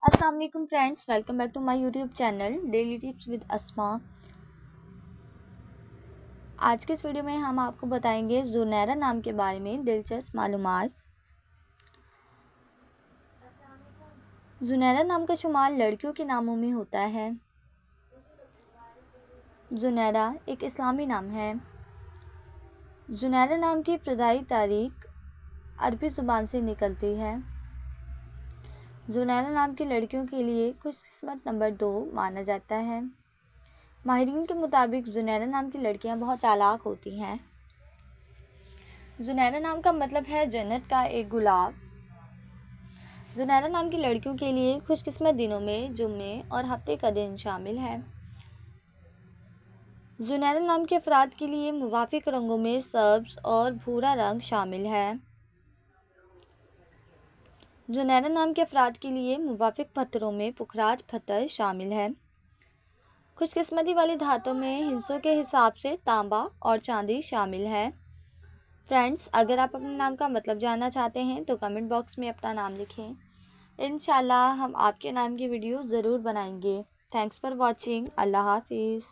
अस्सलाम वालेकुम friends, welcome back to my YouTube channel daily tips with Asma. आज के इस वीडियो में हम आपको बताएंगे ज़ुनैरा नाम के बारे में दिलचस्प मालूमात। ज़ुनैरा नाम का शुमार लड़कियों के नामों में होता है। ज़ुनैरा एक इस्लामी नाम है। ज़ुनैरा नाम की इब्तदाई तारीख अरबी ज़ुबान से निकलती है। ज़ुनैरा नाम की लड़कियों के लिए खुशकिस्मत नंबर 2 माना जाता है। माहिरीन के मुताबिक ज़ुनैरा नाम की लड़कियां बहुत चालाक होती हैं। ज़ुनैरा नाम का मतलब है जन्नत का एक गुलाब। ज़ुनैरा नाम की लड़कियों के लिए खुशकिस्मत दिनों में जुम्मे और हफ्ते का दिन शामिल है। ज़ुनैरा नाम के अफराद के लिए मुवाफिक रंगों में सब्ज़ और भूरा रंग शामिल है। ज़ुनैरा नाम के अफराद के लिए मुवाफिक पत्थरों में पुखराज पत्थर शामिल है। खुशकिस्मती वाली धातों में हिस्सों के हिसाब से तांबा और चांदी शामिल है। फ्रेंड्स, अगर आप अपने नाम का मतलब जानना चाहते हैं तो कमेंट बॉक्स में अपना नाम लिखें। इंशाल्लाह हम आपके नाम की वीडियो ज़रूर बनाएंगे। Thanks for watching. अल्लाह हाफिज़।